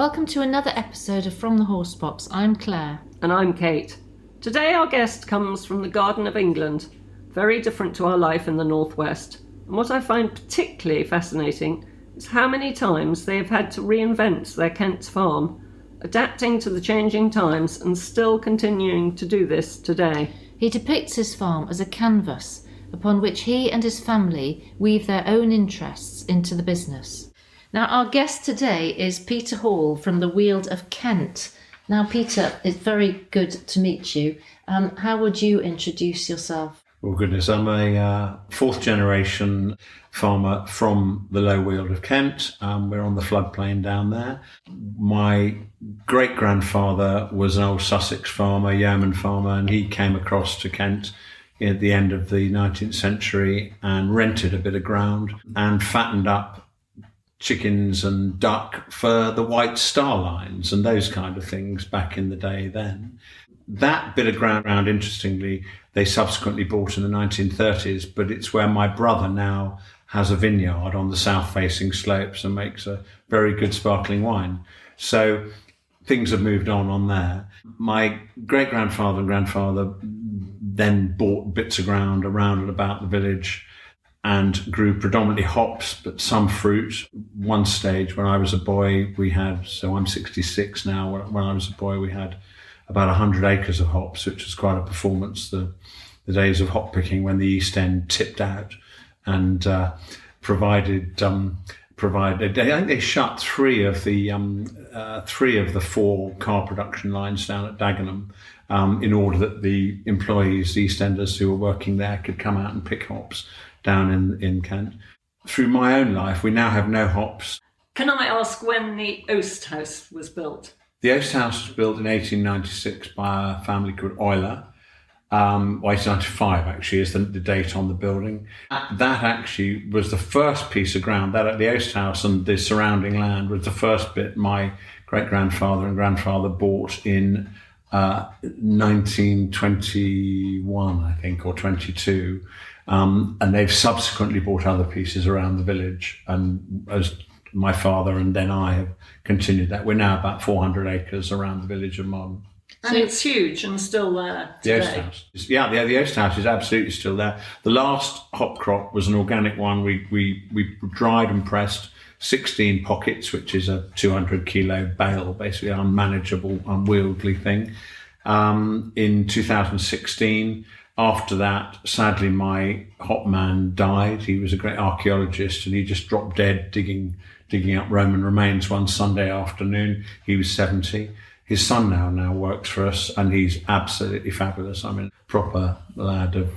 Welcome to another episode of From the Horsebox. I'm Claire. And I'm Kate. Today our guest comes from the Garden of England, very different to our life in the Northwest. And what I find particularly fascinating is how many times they have had to reinvent their Kent farm, adapting to the changing times and still continuing to do this today. He depicts his farm as a canvas upon which he and his family weave their own interests into the business. Now, our guest today is Peter Hall from the Weald of Kent. Now, Peter, it's very good to meet you. How would you introduce yourself? Well, goodness, I'm a fourth generation farmer from the low Weald of Kent. We're on the floodplain down there. My great-grandfather was an old Sussex farmer, yeoman farmer, and he came across to Kent at the end of the 19th century and rented a bit of ground and fattened up chickens and duck for the White Star Lines and those kind of things back in the day then. That bit of ground, interestingly, they subsequently bought in the 1930s, but it's where my brother now has a vineyard on the south-facing slopes and makes a very good sparkling wine. So things have moved on there. My great-grandfather and grandfather then bought bits of ground around and about the village and grew predominantly hops, but some fruit. One stage when I was a boy, we had, so I'm 66 now, when I was a boy, we had about 100 acres of hops, which was quite a performance, the days of hop picking when the East End tipped out and provided, I think they shut three of the four car production lines down at Dagenham in order that the employees, the East Enders who were working there, could come out and pick hops down in Kent. Through my own life, we now have no hops. Can I ask when the oast house was built? The oast house was built in 1896 by a family called Euler. 1895 actually is the date on the building. That actually was the first piece of ground, that at the oast house and the surrounding land was the first bit my great-grandfather and grandfather bought in 1921, I think, or 22. And they've subsequently bought other pieces around the village. And as my father and then I have continued that, we're now about 400 acres around the village of Marden. And it's huge and still there today. The oast house. Yeah, the oast house is absolutely still there. The last hop crop was an organic one. We dried and pressed 16 pockets, which is a 200 kilo bale, basically unmanageable, unwieldy thing. In 2016, after that, sadly, my hop man died. He was a great archaeologist and he just dropped dead digging up Roman remains one Sunday afternoon. He was 70. His son now works for us and he's absolutely fabulous. I mean, proper lad of,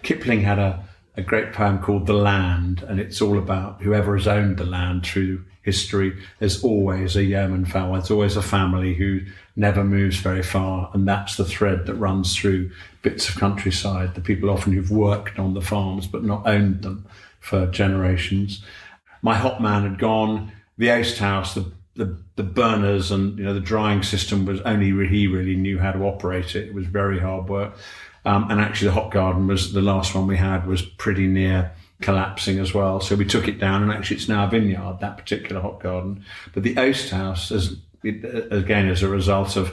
Kipling had a great poem called The Land, and it's all about whoever has owned the land through history. There's always a yeoman family. There's always a family who never moves very far, and that's the thread that runs through bits of countryside. The people often who've worked on the farms but not owned them for generations. My hop man had gone. The oast house, the burners and the drying system was only he really knew how to operate it. It was very hard work. And actually the hop garden was the last one we had, was pretty near collapsing as well. So we took it down and actually it's now a vineyard, that particular hop garden. But the oast house, as a result of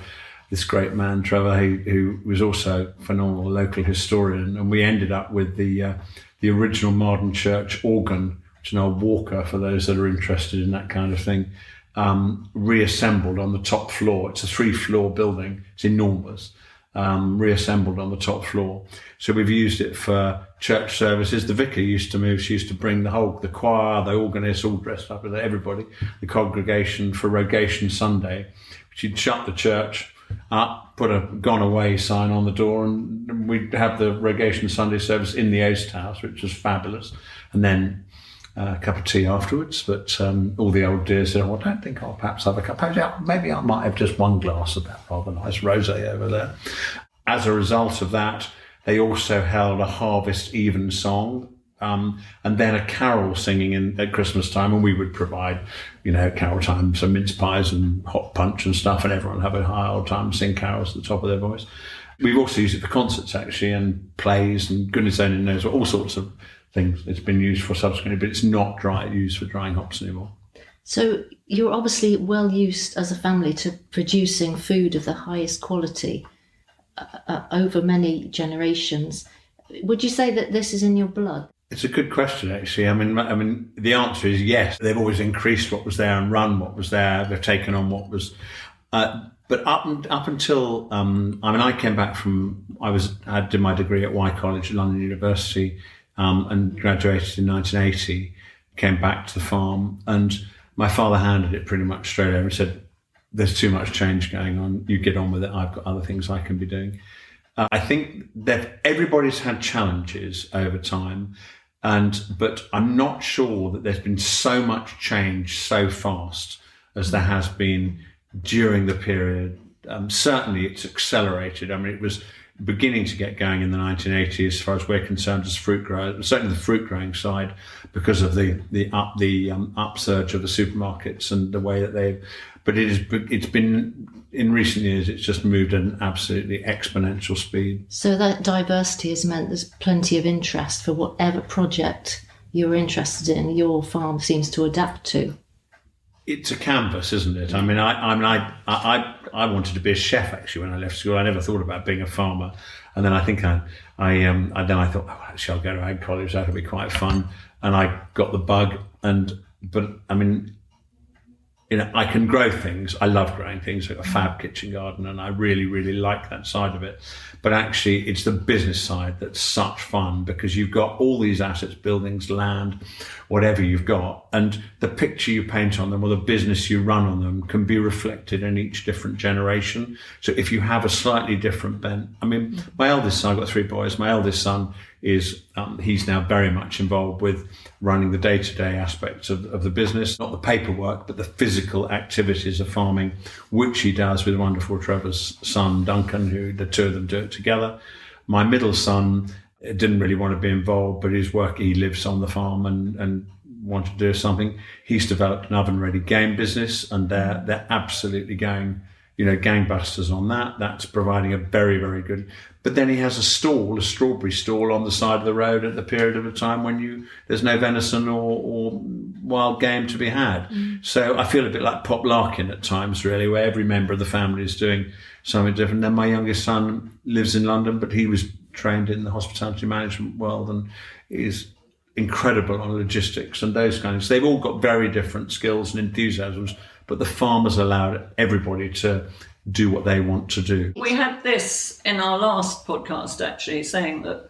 this great man, Trevor, who was also a phenomenal local historian. And we ended up with the original Marden Church organ, which is an old Walker for those that are interested in that kind of thing, reassembled on the top floor. It's a 3-floor building. It's enormous. Reassembled on the top floor. So we've used it for church services. The vicar used to move. She used to bring the choir, the organist, all dressed up with everybody, the congregation for Rogation Sunday. She'd shut the church up, put a gone away sign on the door, and we'd have the Rogation Sunday service in the oast house, which was fabulous. And then a cup of tea afterwards, but all the old dears said, I don't think I'll perhaps have a cup. Maybe I might have just one glass of that rather nice rosé over there. As a result of that, they also held a harvest even song and then a carol singing at Christmas time, and we would provide, carol time, some mince pies and hot punch and stuff, and everyone have a high old time, sing carols at the top of their voice. We've also used it for concerts, actually, and plays, and goodness only knows all sorts of things it's been used for subsequently, but it's not used for drying hops anymore. So you're obviously well used as a family to producing food of the highest quality over many generations. Would you say that this is in your blood? It's a good question, actually. I mean, the answer is yes. They've always increased what was there and run what was there. They've taken on what was. But up until I came back from I did my degree at Y College at London University and graduated in 1980. Came back to the farm, and my father handed it pretty much straight over and said, "There's too much change going on. You get on with it. I've got other things I can be doing." I think that everybody's had challenges over time, but I'm not sure that there's been so much change so fast as there has been during the period. Certainly it's accelerated. I mean, it was beginning to get going in the 1980s as far as we're concerned as fruit growers, certainly the fruit growing side, because of the upsurge of the supermarkets and the way that it's been in recent years, it's just moved at an absolutely exponential speed. So that diversity has meant there's plenty of interest for whatever project you're interested in, your farm seems to adapt to. It's a canvas, isn't it? I mean, I wanted to be a chef actually when I left school. I never thought about being a farmer, and then I think I thought, oh, actually, I'll go to ag college. That'll be quite fun, and I got the bug. But I mean, I can grow things. I love growing things. I've got a fab kitchen garden, and I really, really like that side of it. But actually, it's the business side that's such fun, because you've got all these assets, buildings, land, whatever you've got, and the picture you paint on them or the business you run on them can be reflected in each different generation. So if you have a slightly different bent, I mean, my eldest son, I've got 3 boys. My eldest son is he's now very much involved with running the day-to-day aspects of the business, not the paperwork, but the physical activities of farming, which he does with wonderful Trevor's son, Duncan, who the two of them do it together. My middle son didn't really want to be involved, but he lives on the farm and wanted to do something. He's developed an oven-ready game business, and they're absolutely going, gangbusters on that. That's providing a very, very good. But then he has a strawberry stall on the side of the road at the period of a time when there's no venison or wild game to be had. So I feel a bit like Pop Larkin at times, really, where every member of the family is doing something different. Then my youngest son lives in London, but he was trained in the hospitality management world and is incredible on logistics and those kinds of things. They've all got very different skills and enthusiasms, but the farmers allowed everybody to do what they want to do. We had this in our last podcast, actually, saying that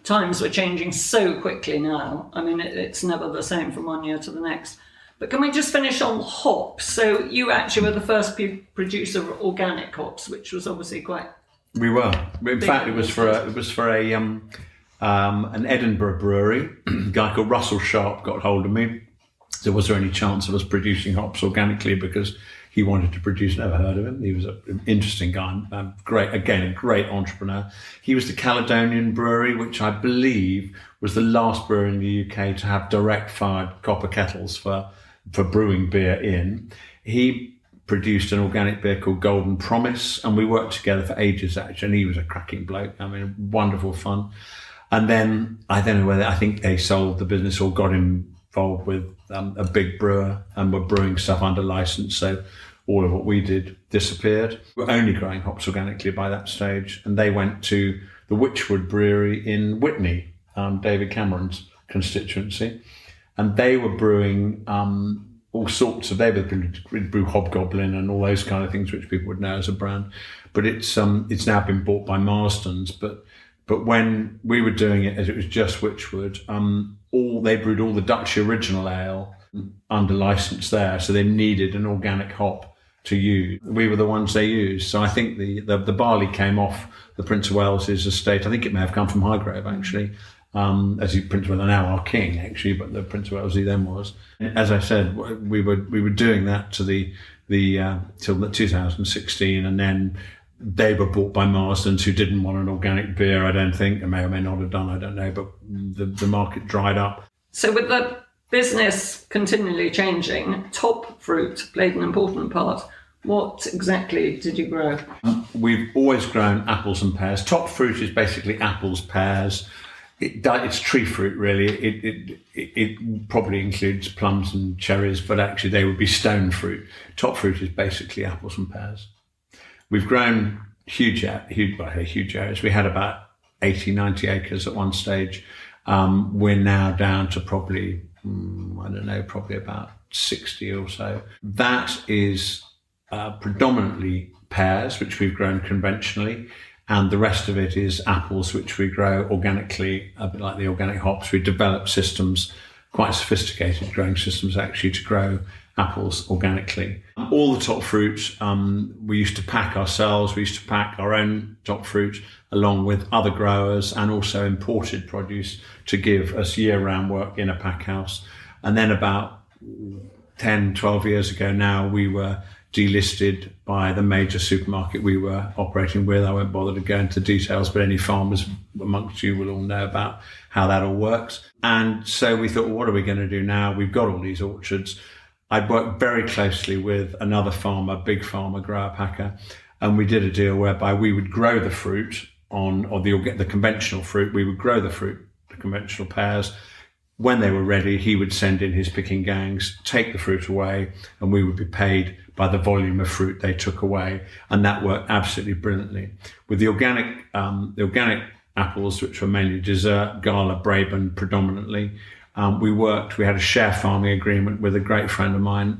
times were changing so quickly now. I mean, it's never the same from one year to the next. But can we just finish on hops? So you actually were the first producer of organic hops, which was obviously quite. We were. In fact, it was for an Edinburgh brewery. A guy called Russell Sharp got hold of me. So was there any chance of us producing hops organically? Because he wanted to produce. Never heard of him. He was an interesting guy. A great entrepreneur. He was the Caledonian Brewery, which I believe was the last brewery in the UK to have direct-fired copper kettles for brewing beer in. He produced an organic beer called Golden Promise, and we worked together for ages, actually, and he was a cracking bloke. I mean, wonderful fun. And then, I don't know whether, I think they sold the business or got involved with a big brewer and were brewing stuff under license, so all of what we did disappeared. We were only growing hops organically by that stage, and they went to the Witchwood Brewery in Witney, David Cameron's constituency, and they were brewing all sorts of, they would brew Hobgoblin and all those kind of things which people would know as a brand. But it's now been bought by Marston's. But when we were doing it, as it was just Witchwood, they brewed all the Dutch original ale under license there, so they needed an organic hop to use. We were the ones they used. So I think the barley came off the Prince of Wales's estate. I think it may have come from Highgrove, actually. As Prince of Wales, now our king, actually, but the Prince of Wales he then was. As I said, we were doing that to till 2016, and then they were bought by Marston's, who didn't want an organic beer, I don't think. They may or may not have done, I don't know, but the market dried up. So with the business continually changing, top fruit played an important part. What exactly did you grow? We've always grown apples and pears. Top fruit is basically apples, pears. It's tree fruit, really. It probably includes plums and cherries, but actually they would be stone fruit. Top fruit is basically apples and pears. We've grown huge areas. We had about 80, 90 acres at one stage. We're now down to probably, probably about 60 or so. That is predominantly pears, which we've grown conventionally. And the rest of it is apples, which we grow organically, a bit like the organic hops. We develop systems, quite sophisticated growing systems actually, to grow apples organically. All the top fruit, we used to pack ourselves. We used to pack our own top fruit along with other growers and also imported produce to give us year-round work in a pack house. And then about 10, 12 years ago now, we were delisted by the major supermarket we were operating with. I won't bother to go into details, but any farmers amongst you will all know about how that all works. And so we thought, well, what are we going to do now? We've got all these orchards. I'd worked very closely with another farmer, big farmer, grower packer, and we did a deal whereby we would grow the fruit the conventional fruit. We would grow the fruit, the conventional pears. When they were ready, he would send in his picking gangs, take the fruit away, and we would be paid by the volume of fruit they took away. And that worked absolutely brilliantly. With the organic apples, which were mainly dessert, Gala, Braben predominantly, we had a share farming agreement with a great friend of mine,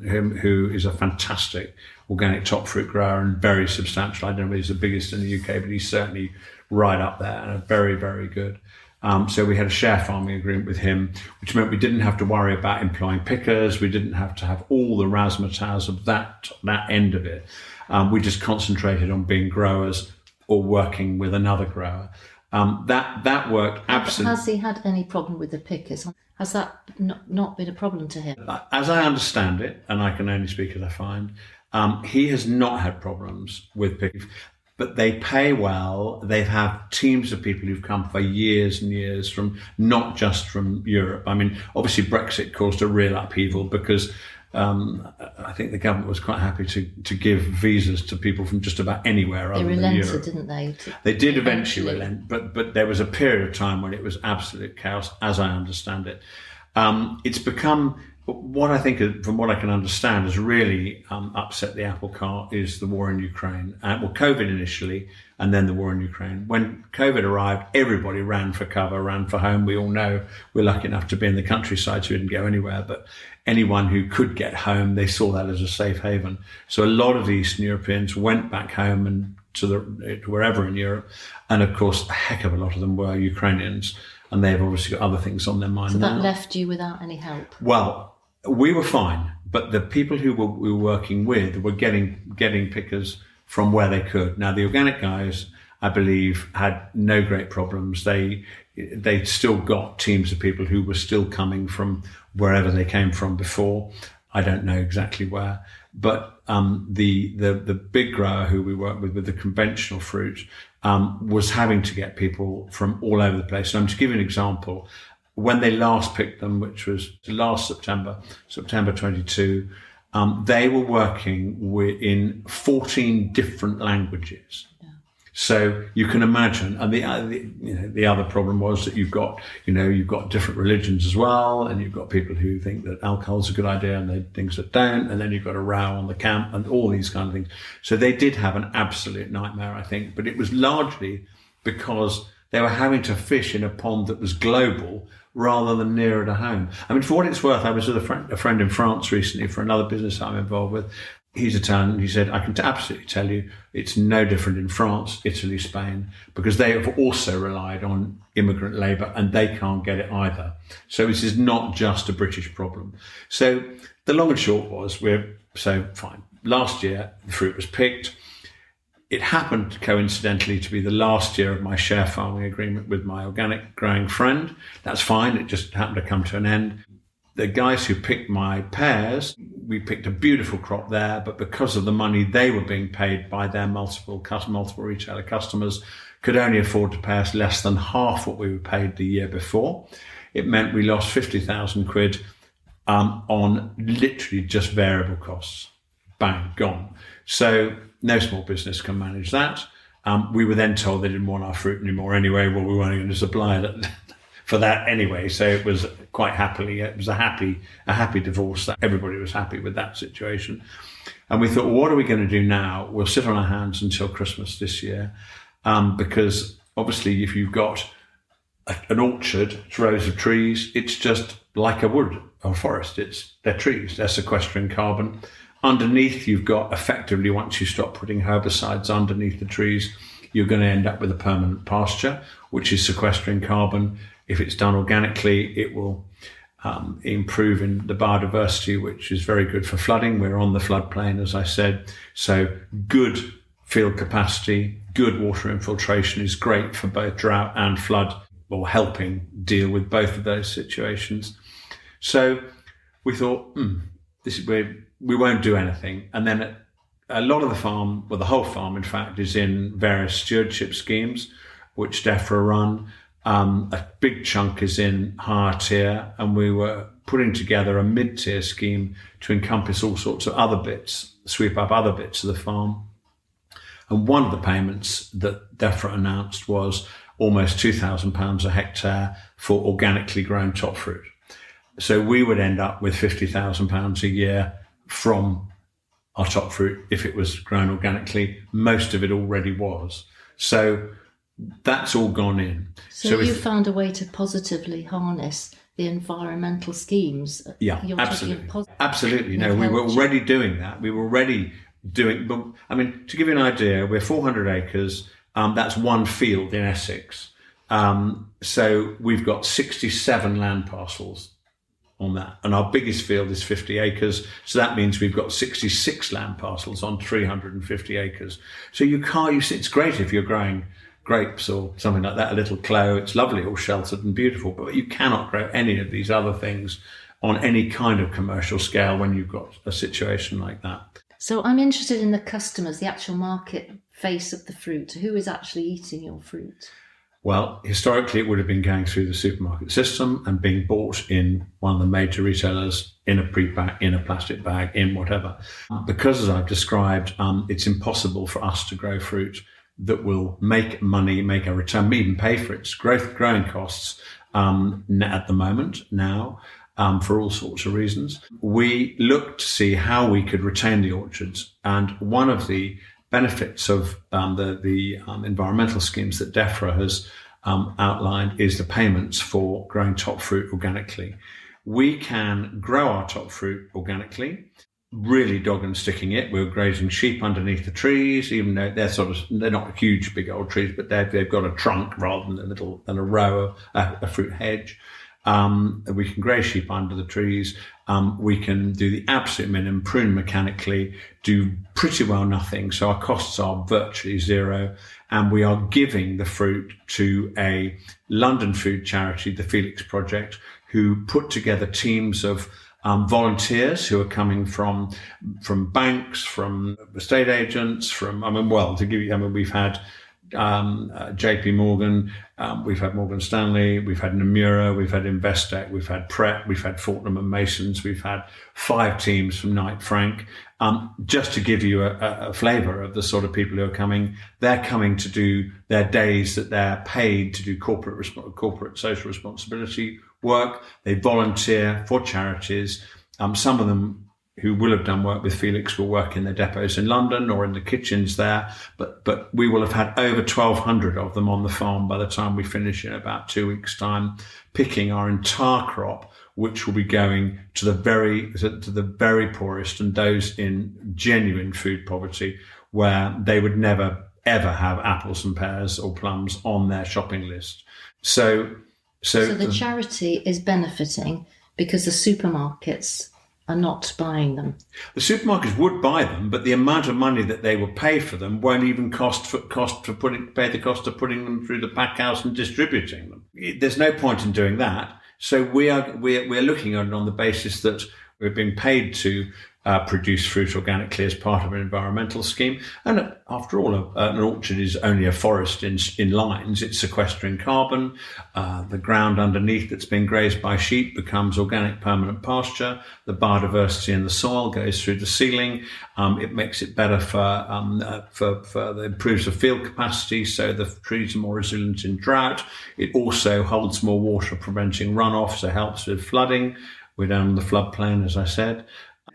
who is a fantastic organic top fruit grower and very substantial. I don't know if he's the biggest in the UK, but he's certainly right up there and very, very good. So we had a share farming agreement with him, which meant we didn't have to worry about employing pickers. We didn't have to have all the razzmatazz of that end of it. We just concentrated on being growers or working with another grower. That worked absolutely. Has he had any problem with the pickers? Has that not been a problem to him? As I understand it, and I can only speak as I find, he has not had problems with pickers. But they pay well. They've had teams of people who've come for years and years from not just from Europe. I mean, obviously Brexit caused a real upheaval because I think the government was quite happy to give visas to people from just about anywhere other than Europe. They relented, didn't they? They did eventually relent, but there was a period of time when it was absolute chaos, as I understand it. It's become... What I think, from what I can understand, has really upset the apple cart is the war in Ukraine. COVID initially, and then the war in Ukraine. When COVID arrived, everybody ran for cover, ran for home. We all know we're lucky enough to be in the countryside, so we didn't go anywhere. But anyone who could get home, they saw that as a safe haven. So a lot of the Eastern Europeans went back home and to wherever in Europe. And of course, a heck of a lot of them were Ukrainians. And they've obviously got other things on their mind now. So that left you without any help? Well, we were fine, but the people we were working with were getting pickers from where they could. Now, the organic guys, I believe, had no great problems. They still got teams of people who were still coming from wherever they came from before. I don't know exactly where, but the big grower who we worked with the conventional fruit was having to get people from all over the place. So I'm to give you an example. When they last picked them, which was last September 22, they were working in 14 different languages. Yeah. So you can imagine, and the other problem was that you've got different religions as well, and you've got people who think that alcohol's a good idea and they things that don't, and then you've got a row on the camp and all these kind of things. So they did have an absolute nightmare, I think, but it was largely because they were having to fish in a pond that was global rather than nearer to home. I mean, for what it's worth, I was with a friend in France recently for another business I'm involved with. He's Italian. He said, I can absolutely tell you it's no different in France, Italy, Spain, because they have also relied on immigrant labour and they can't get it either. So this is not just a British problem. So the long and short was, fine. Last year, the fruit was picked. It happened coincidentally to be the last year of my share farming agreement with my organic growing friend. That's fine. It just happened to come to an end. The guys who picked my pears, we picked a beautiful crop there, but because of the money they were being paid by their multiple retailer customers, could only afford to pay us less than half what we were paid the year before. It meant we lost 50,000 quid on literally just variable costs. Bang, gone. So no small business can manage that. We were then told they didn't want our fruit anymore anyway. Well, we weren't going to supply it for that anyway. So it was quite happily, it was a happy divorce. Everybody was happy with that situation. And we thought, well, what are we going to do now? We'll sit on our hands until Christmas this year. Because obviously if you've got an orchard, it's rows of trees, it's just like a wood or forest. They're trees, they're sequestering carbon. Underneath, you've got effectively, once you stop putting herbicides underneath the trees, you're going to end up with a permanent pasture, which is sequestering carbon. If it's done organically, it will improve in the biodiversity, which is very good for flooding. We're on the floodplain, as I said. So good field capacity, good water infiltration is great for both drought and flood, or helping deal with both of those situations. So we thought, we won't do anything. And then a lot of the farm, well, the whole farm, in fact, is in various stewardship schemes, which DEFRA run. A big chunk is in higher tier, and we were putting together a mid-tier scheme to encompass all sorts of other bits, sweep up other bits of the farm. And one of the payments that DEFRA announced was almost £2,000 a hectare for organically grown top fruit. So we would end up with £50,000 a year from our top fruit if it was grown organically. Most of it already was. So that's all gone in. So you found a way to positively harness the environmental schemes. Yeah, absolutely. Absolutely. No, we were already doing that. We were already doing, but I mean, to give you an idea, we're 400 acres. That's one field in Essex. So we've got 67 land parcels on that. And our biggest field is 50 acres. So that means we've got 66 land parcels on 350 acres. So it's great if you're growing grapes or something like that, a little clove. It's lovely, all sheltered and beautiful, but you cannot grow any of these other things on any kind of commercial scale when you've got a situation like that. So I'm interested in the customers, the actual market face of the fruit. Who is actually eating your fruit? Well, historically, it would have been going through the supermarket system and being bought in one of the major retailers in a pre-pack, in a plastic bag, in whatever. Because, as I've described, it's impossible for us to grow fruit that will make money, make a return, even pay for its growing costs at the moment now. For all sorts of reasons. We looked to see how we could retain the orchards. And one of the benefits of the environmental schemes that DEFRA has outlined is the payments for growing top fruit organically. We can grow our top fruit organically, really dog and sticking it. We're grazing sheep underneath the trees, even though they're not huge, big old trees, but they've got a trunk rather than a row of a fruit hedge. We can graze sheep under the trees. We can do the absolute minimum, prune mechanically, do pretty well nothing. So our costs are virtually zero. And we are giving the fruit to a London food charity, the Felix Project, who put together teams of volunteers who are coming from banks, from estate agents, we've had JP Morgan, we've had Morgan Stanley, we've had Nomura, we've had Investec, we've had Pret, we've had Fortnum and Masons, we've had 5 teams from Knight Frank. Just to give you a flavour of the sort of people who are coming, they're coming to do their days that they're paid to do corporate social responsibility work. They volunteer for charities. Some of them who will have done work with Felix will work in their depots in London or in the kitchens there. But we will have had over 1,200 of them on the farm by the time we finish in about 2 weeks' time, picking our entire crop, which will be going to the very poorest and those in genuine food poverty, where they would never, ever have apples and pears or plums on their shopping list. So the charity is benefiting because the supermarkets are not buying them. The supermarkets would buy them, but the amount of money that they will pay for them won't even pay the cost of putting them through the pack house and distributing them. There's no point in doing that. So we're looking at it on the basis that we're being paid to produce fruit organically as part of an environmental scheme. And after all, an orchard is only a forest in lines. It's sequestering carbon. The ground underneath that's been grazed by sheep becomes organic permanent pasture. The biodiversity in the soil goes through the ceiling. It makes it better it improves the field capacity, so the trees are more resilient in drought. It also holds more water, preventing runoff, so helps with flooding. We're down on the floodplain, as I said.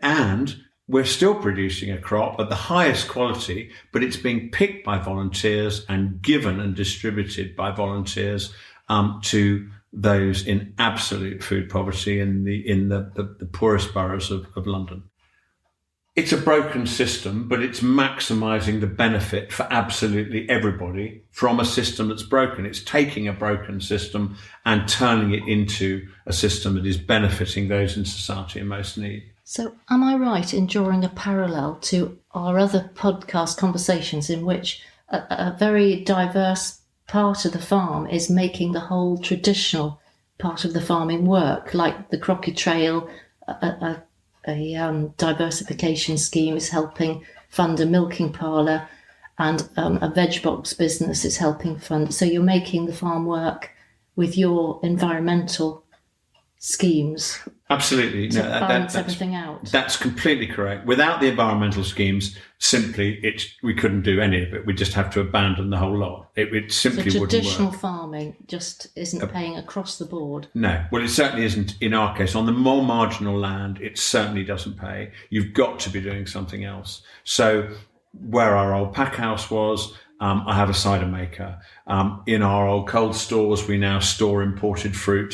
And we're still producing a crop at the highest quality, but it's being picked by volunteers and given and distributed by volunteers to those in absolute food poverty in the poorest boroughs of London. It's a broken system, but it's maximising the benefit for absolutely everybody from a system that's broken. It's taking a broken system and turning it into a system that is benefiting those in society in most need. So am I right in drawing a parallel to our other podcast conversations in which a very diverse part of the farm is making the whole traditional part of the farming work, like the Crocky Trail, a diversification scheme is helping fund a milking parlour, and a veg box business is helping fund. So you're making the farm work with your environmental schemes. Absolutely. To balance everything out. That's completely correct. Without the environmental schemes, we couldn't do any of it. We just have to abandon the whole lot. It simply wouldn't work. Traditional farming just isn't paying across the board. No. Well, it certainly isn't in our case. On the more marginal land, it certainly doesn't pay. You've got to be doing something else. So where our old pack house was, I have a cider maker. In our old cold stores, we now store imported fruit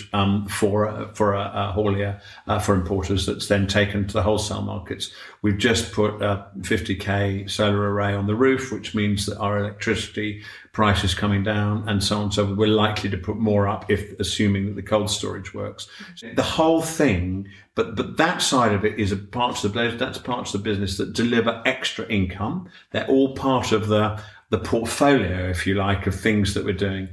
for a haulier for importers that's then taken to the wholesale markets. We've just put a 50k solar array on the roof, which means that our electricity price is coming down, and so on. So we're likely to put more up assuming that the cold storage works. The whole thing, but that side of it is parts of the business that deliver extra income. They're all part of the portfolio, if you like, of things that we're doing.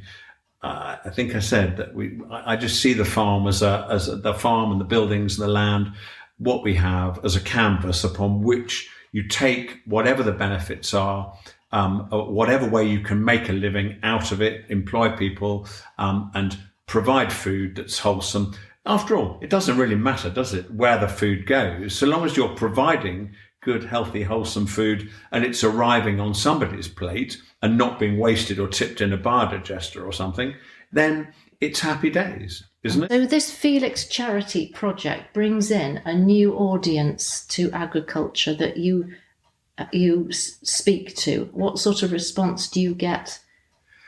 I think I said that I just see the farm as the farm and the buildings and the land, what we have as a canvas upon which you take whatever the benefits are, whatever way you can make a living out of it, employ people, and provide food that's wholesome. After all, it doesn't really matter, does it, where the food goes, so long as you're providing good, healthy, wholesome food and it's arriving on somebody's plate and not being wasted or tipped in a biodigester or something, then it's happy days, isn't it? So this Felix charity project brings in a new audience to agriculture that you speak to. What sort of response do you get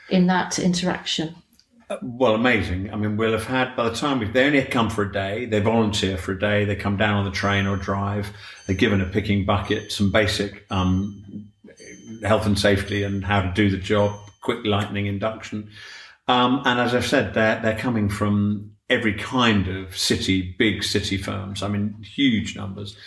in that interaction? Well, amazing. I mean, we'll have had, by the time they only come for a day, they volunteer for a day, they come down on the train or drive, they're given a picking bucket, some basic health and safety and how to do the job, quick lightning induction. And as I've said, they're coming from every kind of big city firms. I mean, huge numbers.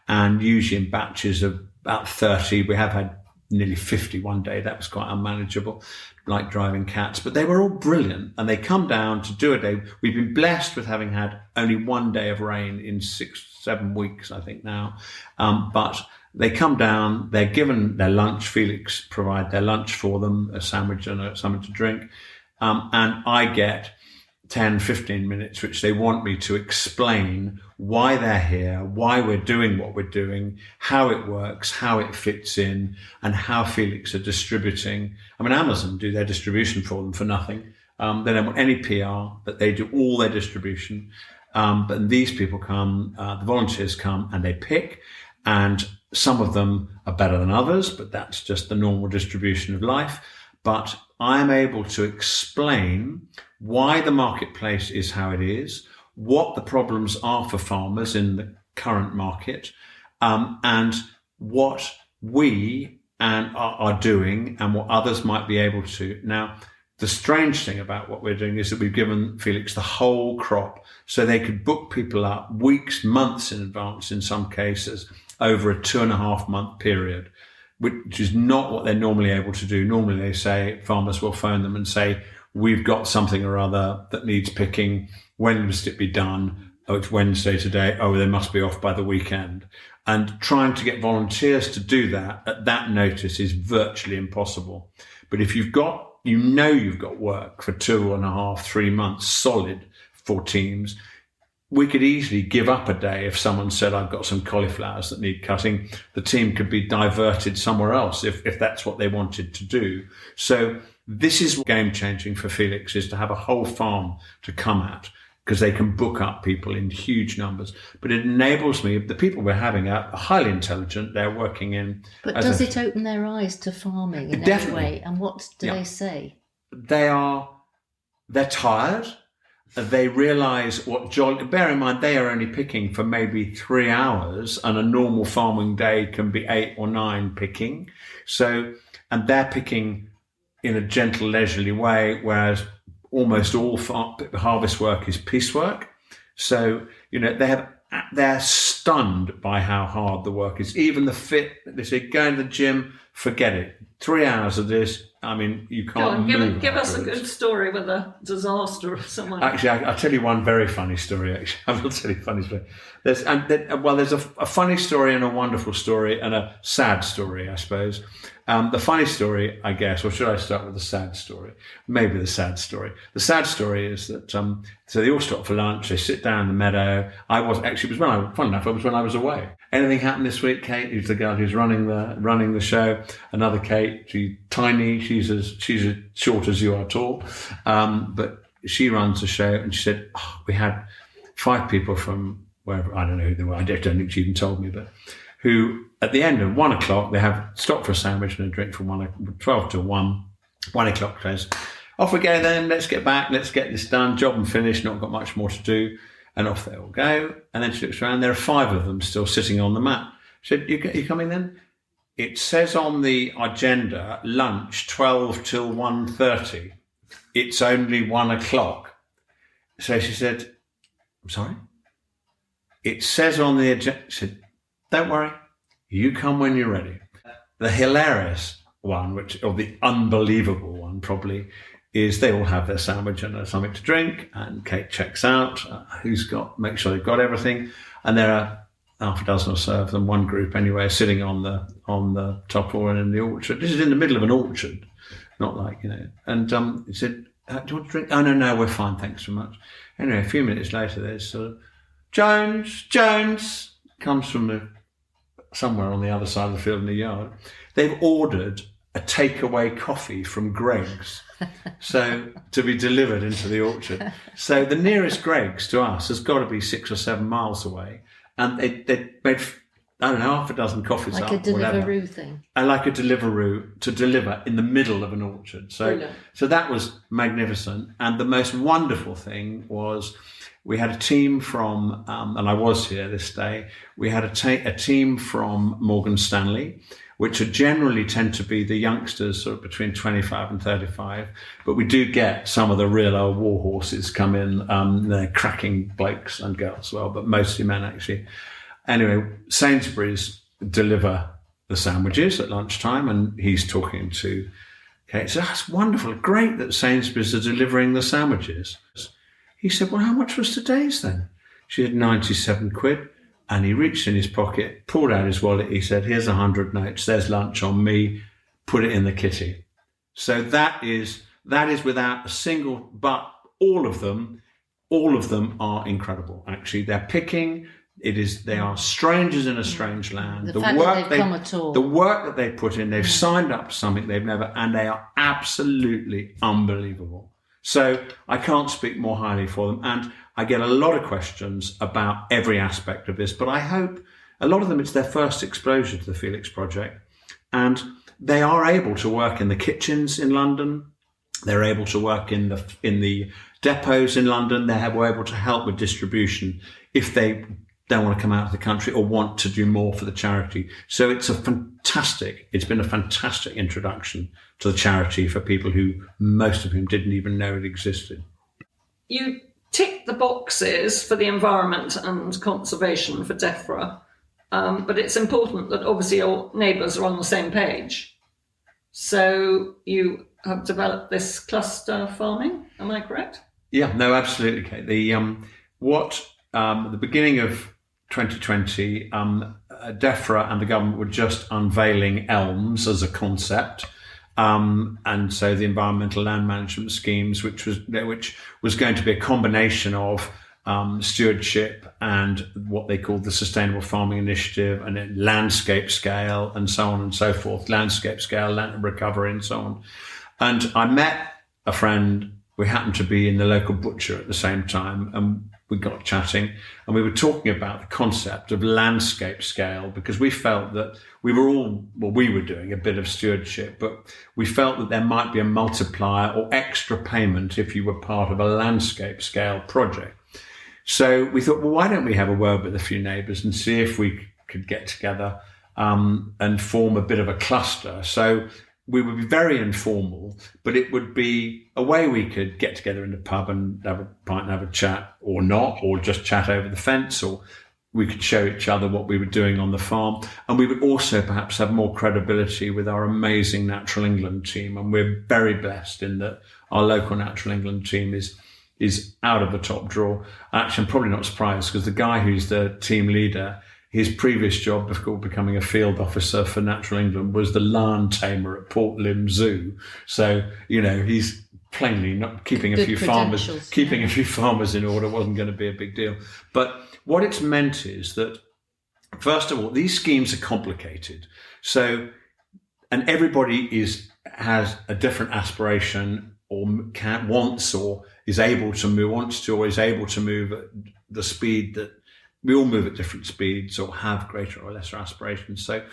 And usually in batches of about 30. We have had nearly 50 one day. That was quite unmanageable, like driving cats. But they were all brilliant. And they come down to do a day. We've been blessed with having had only one day of rain in 6-7 weeks, I think now. But they come down, they're given their lunch. Felix provide their lunch for them, a sandwich and something to drink. And I get 10, 15 minutes, which they want me to explain why they're here, why we're doing what we're doing, how it works, how it fits in, and how Felix are distributing. I mean, Amazon do their distribution for them for nothing. They don't want any PR, but they do all their distribution. But these people come, the volunteers come, and they pick, and some of them are better than others, but that's just the normal distribution of life. But I'm able to explain why the marketplace is how it is, what the problems are for farmers in the current market, and what we are doing and what others might be able to. Now, the strange thing about what we're doing is that we've given Felix the whole crop, so they could book people up weeks, months in advance in some cases, over a 2.5 month period, which is not what they're normally able to do. Normally they say, farmers will phone them and say, we've got something or other that needs picking. When must it be done? Oh, it's Wednesday today. Oh, they must be off by the weekend. And trying to get volunteers to do that at that notice is virtually impossible. But if you've got work for 2.5, 3 months solid for teams, we could easily give up a day if someone said, I've got some cauliflowers that need cutting. The team could be diverted somewhere else if that's what they wanted to do. So this is game changing for Felix, is to have a whole farm to come at, because they can book up people in huge numbers. But it enables me, the people we're having are highly intelligent, they're working in... But does it open their eyes to farming in any way? And what do they say? They're tired. They realise bear in mind, they are only picking for maybe 3 hours, and a normal farming day can be 8 or 9 picking. So, and they're picking in a gentle, leisurely way, whereas almost all harvest work is piecework. So, they're stunned by how hard the work is. Even the fit, they say, go to the gym, forget it. 3 hours of this, you can't move. Give us a good story with a disaster or someone. Actually, I'll tell you one very funny story, actually. I will tell you a funny story. There's a funny story and a wonderful story and a sad story, I suppose. The funny story, I guess, or should I start with the sad story? Maybe the sad story. The sad story is that, so they all stop for lunch, they sit down in the meadow. It was when I was away. Anything happened this week? Kate, who's the girl who's running the show. Another Kate, she's tiny, she's as short as you are tall. But she runs the show, and she said, we had 5 people from wherever, I don't know who they were, I don't think she even told me, but who at the end of 1 o'clock, they have stopped for a sandwich and a drink from 12 to 1 o'clock close. Off we go then, let's get back, let's get this done, job and finished, not got much more to do. And off they all go. And then she looks around, there are 5 of them still sitting on the mat. She said, you coming then? It says on the agenda, lunch 12 till 1:30. It's only 1 o'clock. So she said, I'm sorry? It says on the agenda, she said, don't worry, you come when you're ready. The hilarious one, or the unbelievable one probably, is they all have their sandwich and something to drink, and Kate checks out, make sure they've got everything, and there are half a dozen or so of them, one group anyway, sitting on the top floor and in the orchard. This is in the middle of an orchard, not like, And he said, do you want to drink? Oh, no, we're fine, thanks so much. Anyway, a few minutes later, there's sort of, Jones, comes from somewhere on the other side of the field in the yard. They've ordered a takeaway coffee from Greg's, so to be delivered into the orchard. So the nearest Greg's to us has got to be 6 or 7 miles away, and they made, I don't know, half a dozen coffees like up, a Deliveroo whatever. thing. And like a Deliveroo to deliver in the middle of an orchard. So that was magnificent. And the most wonderful thing was, we had a team from, and I was here this day, we had a team from Morgan Stanley, which generally tend to be the youngsters sort of between 25 and 35. But we do get some of the real old war horses come in. They're cracking blokes and girls as well, but mostly men actually. Anyway, Sainsbury's deliver the sandwiches at lunchtime, and he's talking to Kate. So that's wonderful, great that Sainsbury's are delivering the sandwiches. He said, well, how much was today's then? She had 97 quid. And he reached in his pocket, pulled out his wallet. He said, here's 100 notes. There's lunch on me. Put it in the kitty. So that is without a single, but all of them are incredible. Actually, they're picking. They are strangers in a strange land. The work that they put in, they've signed up to something they've never, and they are absolutely unbelievable. So I can't speak more highly for them. And I get a lot of questions about every aspect of this, but I hope a lot of them, it's their first exposure to the Felix project. And they are able to work in the kitchens in London. They're able to work in the depots in London. They're able to help with distribution if they don't want to come out of the country or want to do more for the charity. So it's been a fantastic introduction to the charity for people who, most of whom didn't even know it existed. You tick the boxes for the environment and conservation for DEFRA, but it's important that obviously your neighbours are on the same page. So you have developed this cluster farming, am I correct? Yeah, no, absolutely, Kate. The beginning of 2020, DEFRA and the government were just unveiling elms as a concept. And so the environmental land management schemes, which was going to be a combination of stewardship and what they called the Sustainable Farming Initiative, and then landscape scale, and so on and so forth, landscape scale, land recovery, and so on. And I met a friend. We happened to be in the local butcher at the same time, and we got chatting, and we were talking about the concept of landscape scale, because we felt that we were doing a bit of stewardship, but we felt that there might be a multiplier or extra payment if you were part of a landscape scale project. So we thought, well, why don't we have a word with a few neighbours and see if we could get together and form a bit of a cluster. So we would be very informal, but it would be a way we could get together in the pub and have a pint and have a chat, or not, or just chat over the fence, or we could show each other what we were doing on the farm. And we would also perhaps have more credibility with our amazing Natural England team. And we're very blessed in that our local Natural England team is out of the top drawer. Actually, I'm probably not surprised, because the guy who's the team leader, his previous job before becoming a field officer for Natural England was the lion tamer at Port Lim Zoo. So, he's plainly not keeping a few farmers in order wasn't going to be a big deal. But what it's meant is that, first of all, these schemes are complicated. So, and everybody has a different aspiration, or wants is able to move at the speed that we all move at different speeds, or have greater or lesser aspirations. So,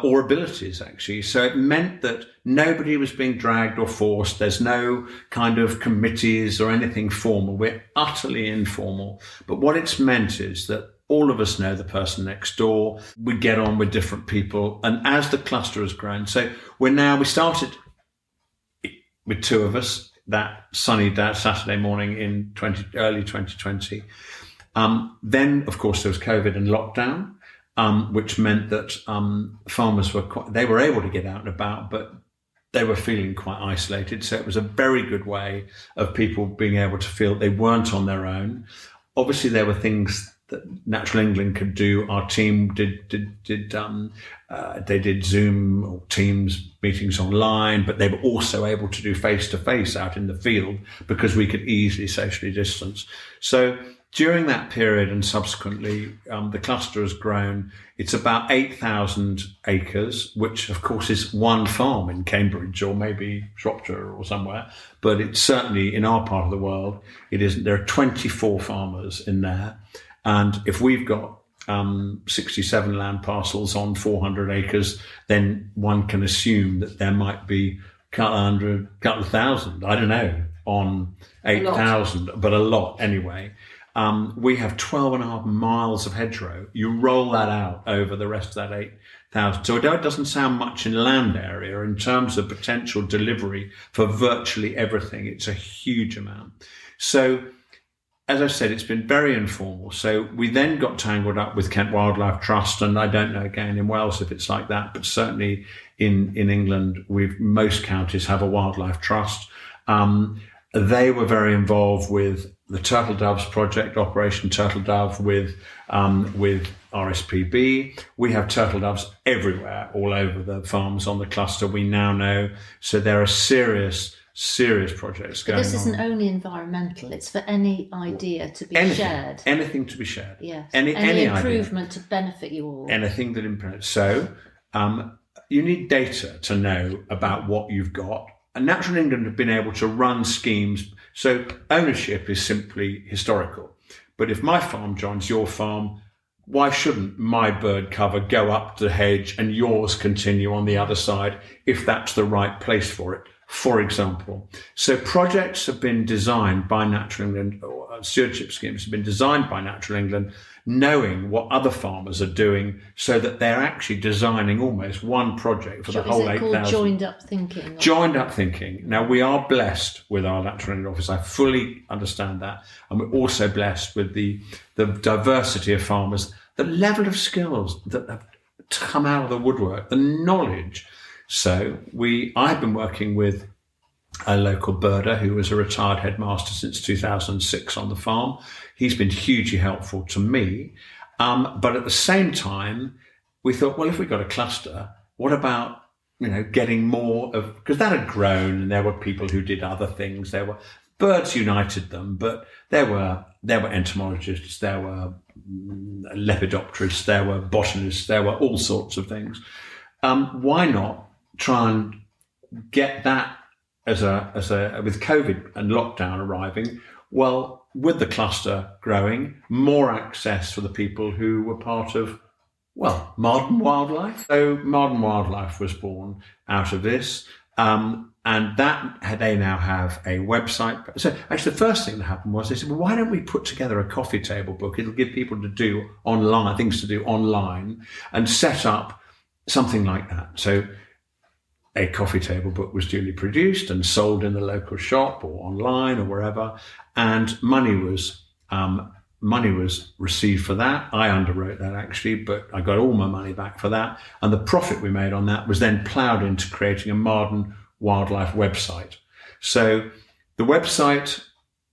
or abilities, actually. So it meant that nobody was being dragged or forced. There's no kind of committees or anything formal. We're utterly informal. But what it's meant is that all of us know the person next door. We get on with different people. And as the cluster has grown, so we started with two of us that sunny Saturday morning in early 2020. Then, of course, there was COVID and lockdown, which meant that farmers were able to get out and about, but they were feeling quite isolated. So it was a very good way of people being able to feel they weren't on their own. Obviously, there were things that Natural England could do. Our team they did Zoom or Teams meetings online, but they were also able to do face-to-face out in the field, because we could easily socially distance. So during that period and subsequently, the cluster has grown. It's about 8,000 acres, which of course is one farm in Cambridge or maybe Shropshire or somewhere. But it's certainly in our part of the world, it isn't. There are 24 farmers in there. And if we've got 67 land parcels on 400 acres, then one can assume that there might be a couple of thousand, I don't know, on 8,000, but a lot anyway. We have 12.5 miles of hedgerow. You roll that out over the rest of that 8,000. So although it doesn't sound much in land area, in terms of potential delivery for virtually everything, it's a huge amount. So, as I said, it's been very informal. So we then got tangled up with Kent Wildlife Trust, and I don't know again in Wales if it's like that, but certainly in England, most counties have a wildlife trust. They were very involved with the Turtle Doves project, Operation Turtle Dove, with RSPB. We have turtle doves everywhere, all over the farms on the cluster, we now know. So there are serious projects going on. This isn't only environmental, it's for any idea to be shared. Anything to be shared. Yes. Any improvement idea. To benefit you all. Anything that improves. So you need data to know about what you've got. And Natural England have been able to run schemes. So ownership is simply historical. But if my farm joins your farm, why shouldn't my bird cover go up the hedge and yours continue on the other side if that's the right place for it, for example? So projects have been designed by Natural England, or stewardship schemes have been designed by Natural England, knowing what other farmers are doing, so that they're actually designing almost one project for the whole 8,000. Is it called joined up thinking? Joined up thinking. Now, we are blessed with our Natural England office. I fully understand that. And we're also blessed with the diversity of farmers, the level of skills that have come out of the woodwork, the knowledge. So I've been working with a local birder who was a retired headmaster since 2006 on the farm. He's been hugely helpful to me. But at the same time, we thought, well, if we got a cluster, what about, getting more of, because that had grown and there were people who did other things. There were birds united them, but there were entomologists, there were lepidopterists, there were botanists, there were all sorts of things. Why not try and get that as a with COVID and lockdown arriving? Well, with the cluster growing, more access for the people who were part of, Marden Wildlife. So Marden Wildlife was born out of this. And that they now have a website. So actually the first thing that happened was they said, well, why don't we put together a coffee table book? It'll give people to do online, things to do online, and set up something like that. So a coffee table book was duly produced and sold in the local shop or online or wherever. And money was received for that. I underwrote that actually, but I got all my money back for that. And the profit we made on that was then ploughed into creating a Marden Wildlife website. So the website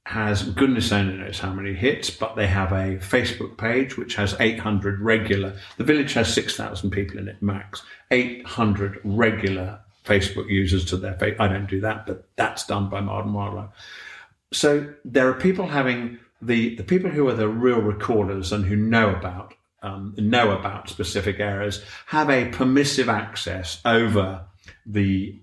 has, goodness only knows how many hits, but they have a Facebook page which has 800 regular. The village has 6,000 people in it max. 800 regular Facebook users to their page. I don't do that, but that's done by Marden Wildlife. So there are people having the people who are the real recorders and who know about specific areas have a permissive access over the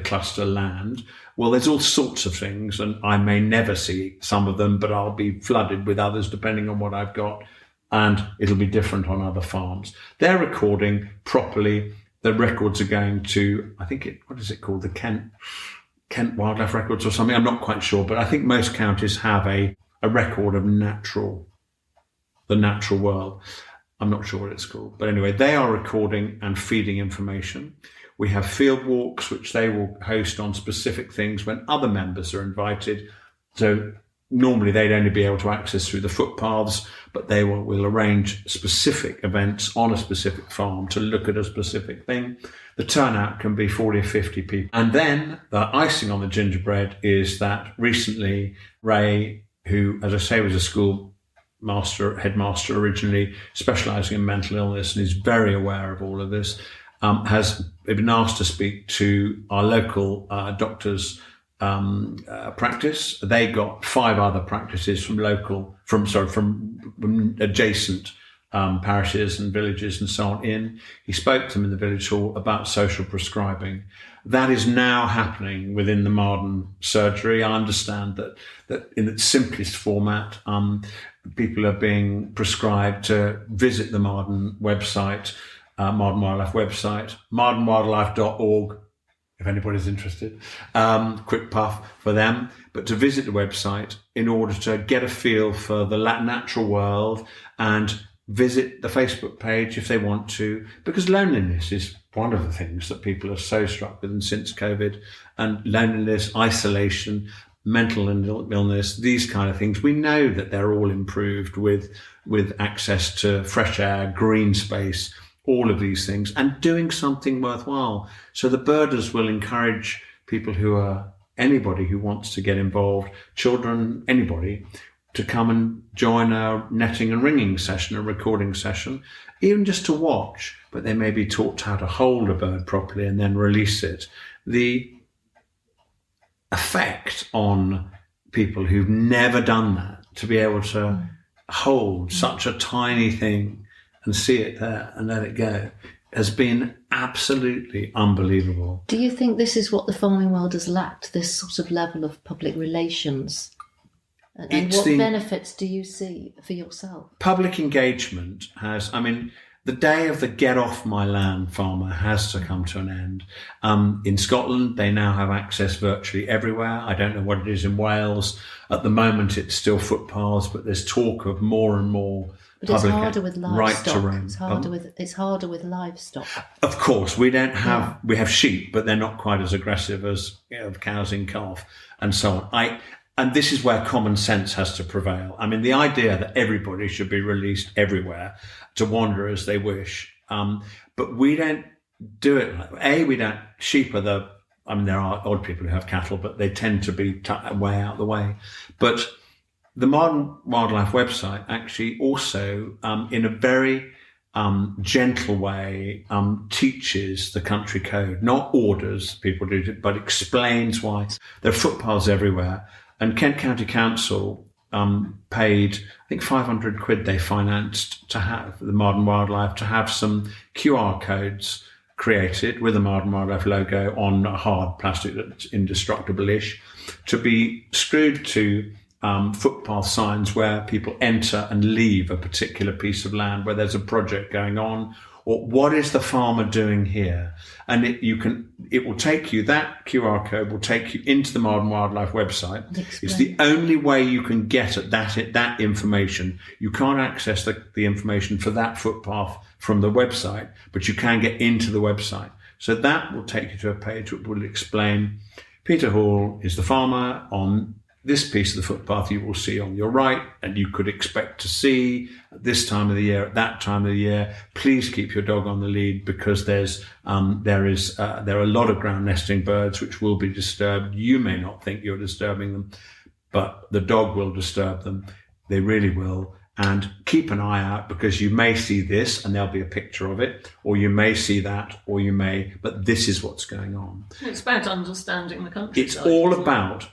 cluster land. Well, there's all sorts of things, and I may never see some of them, but I'll be flooded with others depending on what I've got, and it'll be different on other farms. They're recording properly. The records are going to, what is it called? The Kent Wildlife Records or something. I'm not quite sure, but I think most counties have a record of the natural world. I'm not sure what it's called. But anyway, they are recording and feeding information. We have field walks, which they will host on specific things when other members are invited. So normally they'd only be able to access through the footpaths, but they will arrange specific events on a specific farm to look at a specific thing. The turnout can be 40 or 50 people. And then the icing on the gingerbread is that recently Ray, who, as I say, was a school headmaster originally, specialising in mental illness and is very aware of all of this, has been asked to speak to our local doctors' practice. They got 5 other practices from adjacent parishes and villages and so on in. He spoke to them in the village hall about social prescribing. That is now happening within the Marden surgery. I understand that in its simplest format, people are being prescribed to visit the Marden website, Marden Wildlife website, mardenwildlife.org, if anybody's interested. Quick puff for them. But to visit the website in order to get a feel for the natural world and visit the Facebook page if they want to, because loneliness is one of the things that people are so struck with since COVID, and loneliness, isolation, mental illness, these kind of things. We know that they're all improved with access to fresh air, green space, all of these things, and doing something worthwhile. So the birders will encourage people anybody who wants to get involved, children, anybody, to come and join a netting and ringing session, a recording session, even just to watch, but they may be taught how to hold a bird properly and then release it. The effect on people who've never done that, to be able to hold such a tiny thing and see it there and let it go, has been absolutely unbelievable. Do you think this is what the farming world has lacked, this sort of level of public relations? And what benefits do you see for yourself? Public engagement has, the day of the get off my land farmer has to come to an end. In Scotland, they now have access virtually everywhere. I don't know what it is in Wales. At the moment, it's still footpaths, but there's talk of more and more. But it's harder with livestock. Right to roam. It's harder with livestock. Of course, we have sheep, but they're not quite as aggressive as cows in calf and so on. And this is where common sense has to prevail. The idea that everybody should be released everywhere to wander as they wish. But we don't do it. Sheep are there are odd people who have cattle, but they tend to be way out the way. But the Marden Wildlife website actually also, in a very gentle way teaches the country code, not orders people do it, but explains why. There are footpaths everywhere. And Kent County Council paid, I think, 500 quid they financed to have the Modern Wildlife, to have some QR codes created with the Modern Wildlife logo on a hard plastic that's indestructible-ish, to be screwed to footpath signs where people enter and leave a particular piece of land where there's a project going on, or what is the farmer doing here? And it will take you, that QR code will take you into the Modern Wildlife website. It's the only way you can get at that information. You can't access the information for that footpath from the website, but you can get into the website. So that will take you to a page which will explain Peter Hall is the farmer on this piece of the footpath you will see on your right, and you could expect to see at this time of the year, at that time of the year. Please keep your dog on the lead, because there are a lot of ground nesting birds which will be disturbed. You may not think you're disturbing them, but the dog will disturb them. They really will. And keep an eye out, because you may see this and there'll be a picture of it, or you may see that, but this is what's going on. It's about understanding the country. It's all about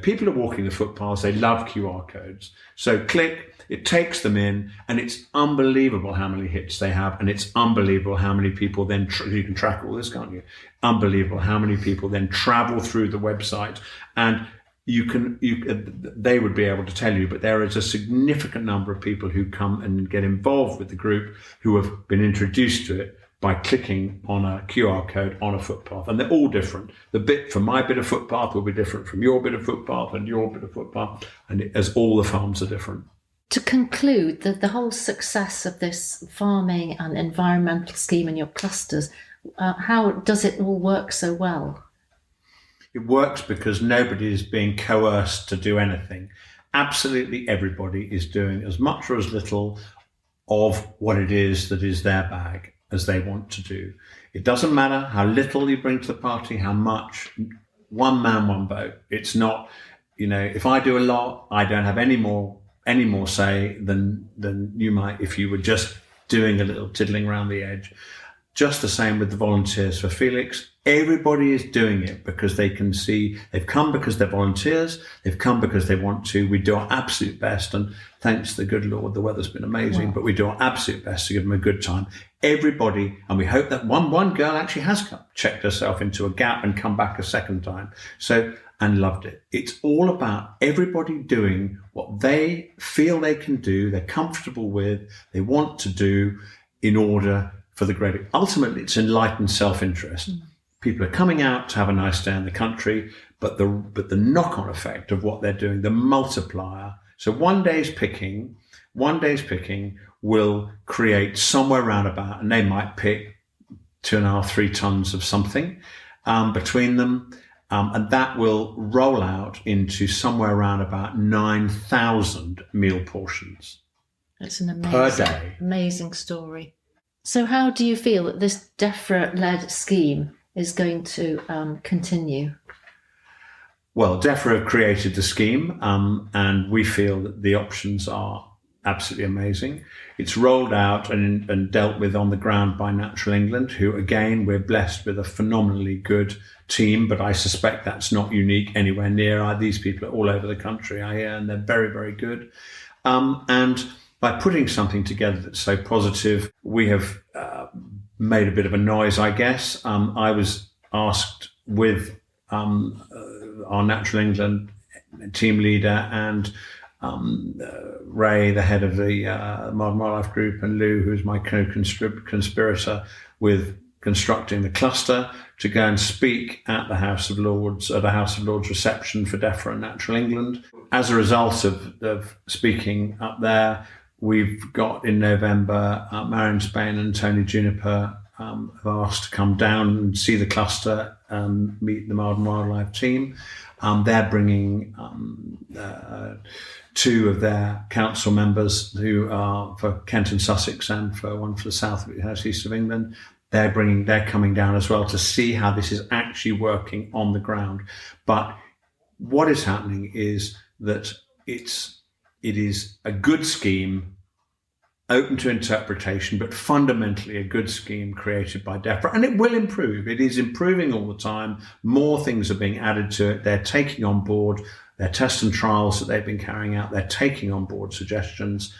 people are walking the footpaths, they love QR codes. So click, it takes them in, and it's unbelievable how many hits they have, and it's unbelievable how many people then, you can track all this, can't you? Unbelievable how many people then travel through the website, and they would be able to tell you, but there is a significant number of people who come and get involved with the group who have been introduced to it by clicking on a QR code on a footpath. And they're all different. The bit from my bit of footpath will be different from your bit of footpath and your bit of footpath, and as all the farms are different. To conclude, the whole success of this farming and environmental scheme in your clusters, how does it all work so well? It works because nobody is being coerced to do anything. Absolutely everybody is doing as much or as little of what it is that is their bag as they want to do. It doesn't matter how little you bring to the party, how much. One man, one vote. It's not, if I do a lot, I don't have any more say than you might if you were just doing a little tiddling around the edge. Just the same with the volunteers for Felix. Everybody is doing it because they can see they've come because they're volunteers. They've come because they want to. We do our absolute best, and thanks to the good Lord, the weather's been amazing. Wow. But we do our absolute best to give them a good time. Everybody, and we hope that one girl actually has checked herself into a gap and come back a second time. And loved it. It's all about everybody doing what they feel they can do, they're comfortable with, they want to do in order for the greater. Ultimately, it's enlightened self-interest. People are coming out to have a nice day in the country, but the knock-on effect of what they're doing, the multiplier. So one day's picking will create somewhere round about, and they might pick 2.5, 3 tons of something between them. And that will roll out into somewhere around about 9,000 meal portions. It's an per day. Amazing story. So how do you feel that this DEFRA-led scheme is going to continue? Well, DEFRA have created the scheme, and we feel that the options are absolutely amazing. It's rolled out and dealt with on the ground by Natural England, who, again, we're blessed with a phenomenally good team, but I suspect that's not unique anywhere near. These people are all over the country, I hear, and they're very, very good. And by putting something together that's so positive, we have made a bit of a noise, I guess. I was asked with our Natural England team leader and Ray, the head of the Modern Wildlife Group, and Lou, who's my co-conspirator with constructing the cluster, to go and speak at the House of Lords, at a House of Lords reception for DEFRA and Natural England. As a result of speaking up there, we've got in November, Marion Spain and Tony Juniper have asked to come down and see the cluster and meet the Modern Wildlife team. They're bringing 2 of their council members who are for Kent and Sussex and for one for the south east of England. They're coming down as well to see how this is actually working on the ground. But what is happening is that it is a good scheme open to interpretation, but fundamentally a good scheme created by DEFRA. And it will improve. It is improving all the time. More things are being added to it. They're taking on board their tests and trials that they've been carrying out. They're taking on board suggestions.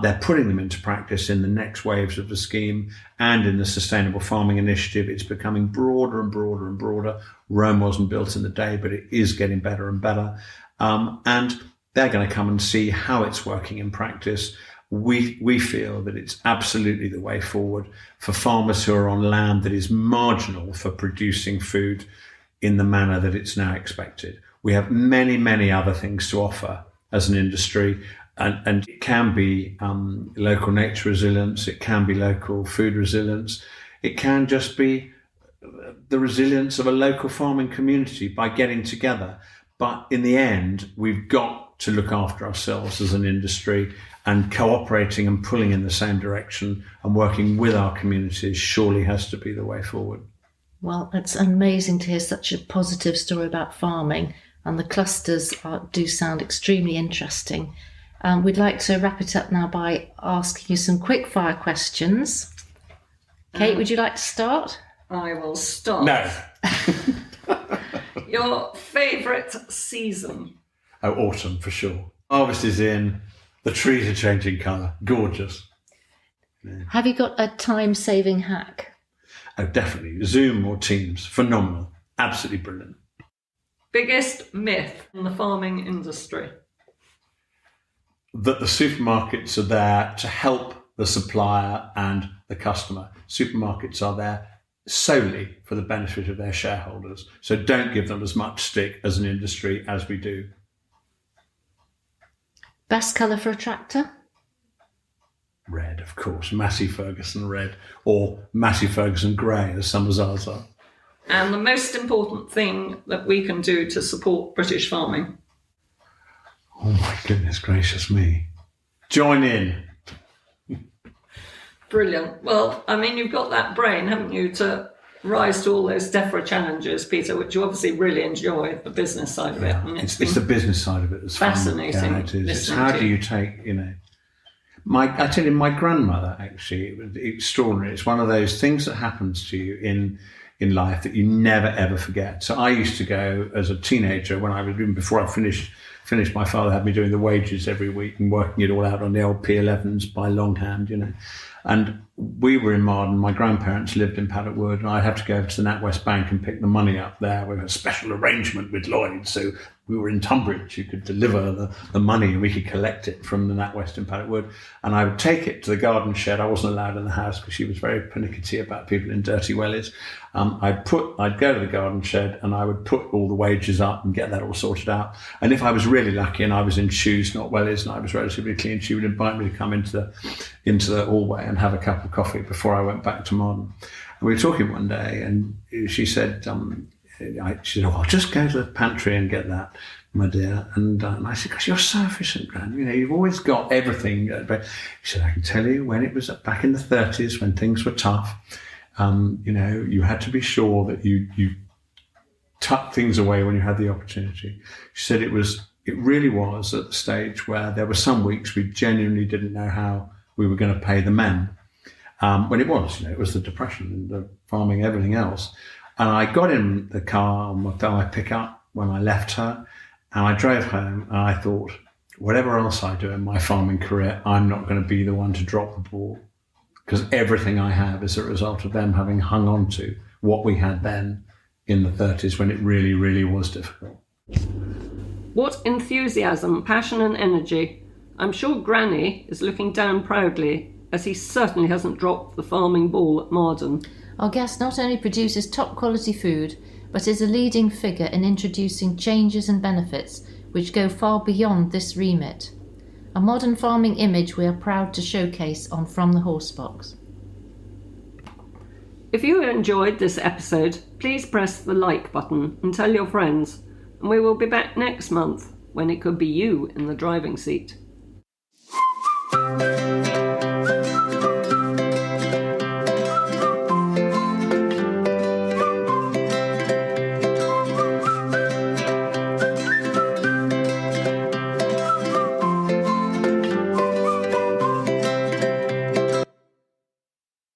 They're putting them into practice in the next waves of the scheme and in the Sustainable Farming Initiative. It's becoming broader and broader and broader. Rome wasn't built in a day, but it is getting better and better. And they're going to come and see how it's working in practice. We feel that it's absolutely the way forward for farmers who are on land that is marginal for producing food in the manner that it's now expected. We have many, many other things to offer as an industry. And it can be local nature resilience, it can be local food resilience, it can just be the resilience of a local farming community by getting together. But in the end, we've got to look after ourselves as an industry, and cooperating and pulling in the same direction and working with our communities surely has to be the way forward. Well, it's amazing to hear such a positive story about farming, and the clusters do sound extremely interesting. We'd like to wrap it up now by asking you some quick fire questions. Kate, would you like to start? I will start. No. Your favourite season? Oh, autumn for sure. Harvest is in, the trees are changing colour. Gorgeous. Yeah. Have you got a time-saving hack? Oh, definitely. Zoom or Teams. Phenomenal. Absolutely brilliant. Biggest myth in the farming industry? That the supermarkets are there to help the supplier and the customer. Supermarkets are there solely for the benefit of their shareholders. So don't give them as much stick as an industry as we do. Best colour for a tractor? Red, of course. Massey Ferguson red, or Massey Ferguson grey, as some of ours are. And the most important thing that we can do to support British farming? Oh my goodness gracious me. Join in. Brilliant. Well, I mean, you've got that brain, haven't you, to rise to all those DEFRA challenges, Peter, which you obviously really enjoy, the business side of it. Yeah. It's the business side of it that's fascinating. Fun. Yeah, it is. It's how do you take, I tell you, my grandmother, actually, it was extraordinary. It's one of those things that happens to you in life that you never, ever forget. So I used to go as a teenager when I was doing, before I finished, my father had me doing the wages every week and working it all out on the old P11s by longhand, And we were in Marden. My grandparents lived in Paddock Wood, and I'd have to go over to the NatWest Bank and pick the money up there. We had a special arrangement with Lloyd, so we were in Tunbridge. You could deliver the money, and we could collect it from the NatWest in Paddock Wood. And I would take it to the garden shed. I wasn't allowed in the house because she was very pernickety about people in dirty wellies. I'd go to the garden shed and I would put all the wages up and get that all sorted out. And if I was really lucky and I was in shoes, not wellies, and I was relatively clean, she would invite me to come into the hallway and have a cup of coffee before I went back to Marden. And we were talking one day, and she said, I'll just go to the pantry and get that, my dear. And I said, because you're so efficient, Gran. You've always got everything. She said, I can tell you, when it was back in the 30s, when things were tough, you had to be sure that you tucked things away when you had the opportunity. She said it really was at the stage where there were some weeks we genuinely didn't know how we were going to pay the men. When it was the Depression and the farming, everything else. And I got in the car on my pickup when I left her, and I drove home, and I thought, whatever else I do in my farming career, I'm not going to be the one to drop the ball, because everything I have is a result of them having hung on to what we had then in the 30s when it really, really was difficult. What enthusiasm, passion and energy. I'm sure Granny is looking down proudly, as he certainly hasn't dropped the farming ball at Marden. Our guest not only produces top quality food, but is a leading figure in introducing changes and benefits which go far beyond this remit. A modern farming image we are proud to showcase on From the Horsebox. If you enjoyed this episode, please press the like button and tell your friends, and we will be back next month when it could be you in the driving seat.